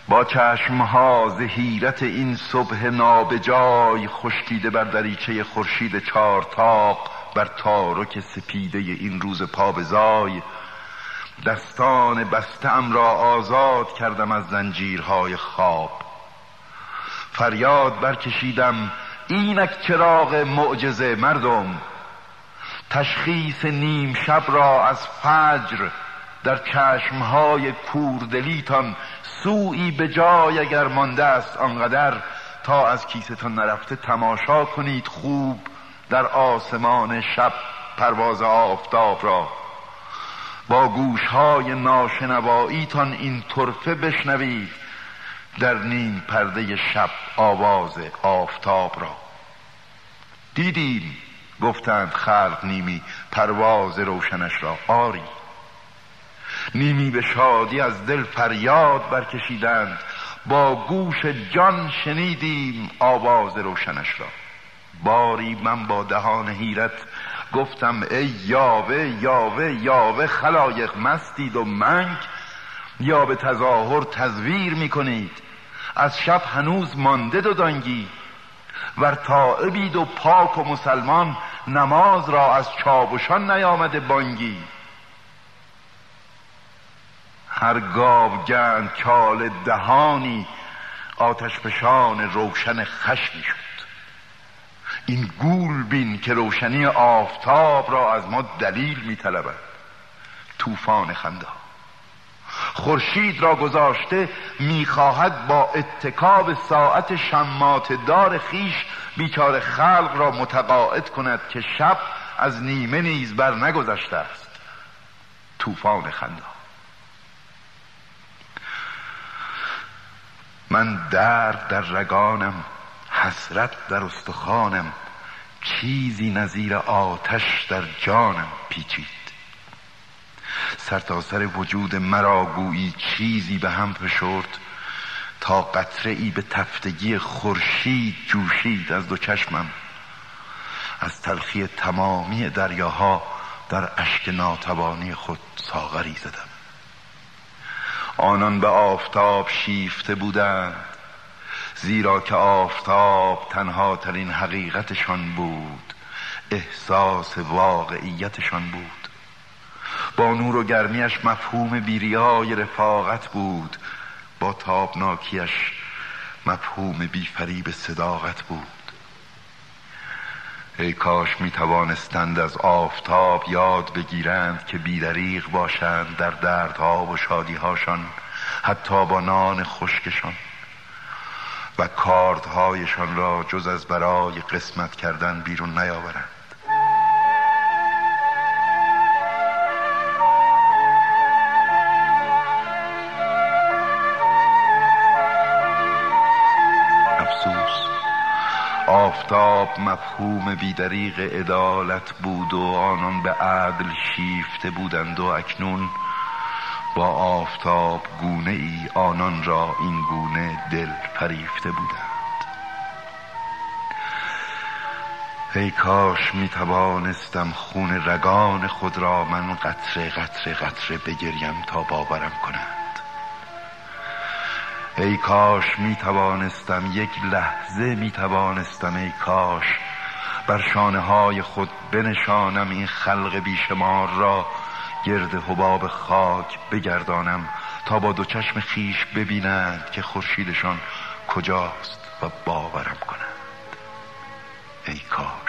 با چشمها ز حیرت این صبح نابجای خشکیده بر دریچه خورشید چارتاق بر تارک سپیده این روز پابزای، دستان بسته‌ام را آزاد کردم از زنجیرهای خواب. فریاد برکشیدم اینک چراغ معجزه مردم، تشخیص نیم شب را از فجر در چشمهای کوردلیتان سویی به جای اگر مانده است آنقدر تا از کیستان نرفته تماشا کنید خوب در آسمان شب پرواز آفتاب را. با گوشهای ناشنواییتان این طرفه بشنوید در نیم پرده شب آواز آفتاب را. دیدیم گفتند خلق نیمی پرواز روشنش را، آری. نیمی به شادی از دل فریاد برکشیدند، با گوش جان شنیدیم آواز روشنش را. باری من با دهان حیرت گفتم ای یاوه یاوه یاوه، خلایق مستید و منگ یا به تظاهر تزویر میکنید؟ از شب هنوز مانده دو دانگی، ور تائبید و پاک و مسلمان نماز را از چابشان نیامده بانگی. هر گاوگند چال دهانی آتش فشان روشن خشمی شد. این گول بین که روشنی آفتاب را از ما دلیل می طلبد. طوفان خنده ها خورشید را گذاشته میخواهد با اتکاب ساعت شمات دار خیش بیچاره خلق را متقاعد کند که شب از نیمه نیز بر نگذشته است. طوفان خنده ها. من درد در رگانم، حسرت در استخوانم، چیزی نظیر آتش در جانم پیچید. سرتاسر وجود مرا گویی چیزی به هم فشرد تا قطره ای به تفتگی خورشید جوشید از دو چشمم. از تلخی تمامی دریاها در اشک ناتوانی خود ساغری زدم. آنان به آفتاب شیفته بودند، زیرا که آفتاب تنها ترین حقیقتشان بود، احساس واقعیتشان بود. با نور و گرمیش مفهوم بیریای رفاقت بود، با تابناکیش مفهوم بیفریب صداقت بود. ای کاش می توانستند از آفتاب یاد بگیرند که بی‌دریغ باشند در دردها و شادیهاشان، حتی با نان خشکشان، و کاردهایشان را جز از برای قسمت کردن بیرون نیاورند. افسوس، آفتاب مفهوم بی‌دریغ عدالت بود و آنان به عدل شیفته بودند و اکنون با آفتاب گونه ای آنان را این گونه دل فریفته بودند. ای کاش می توانستم خون رگان خود را من قطره قطره قطره بگریم تا باورم کنند. ای کاش می توانستم یک لحظه، می توانستم ای کاش بر شانه های خود بنشانم این خلق بیشمار را، گرد حباب خاک بگردانم تا با دو چشم خیش ببینند که خورشیدشان کجاست و باورم کنند. ای کاش.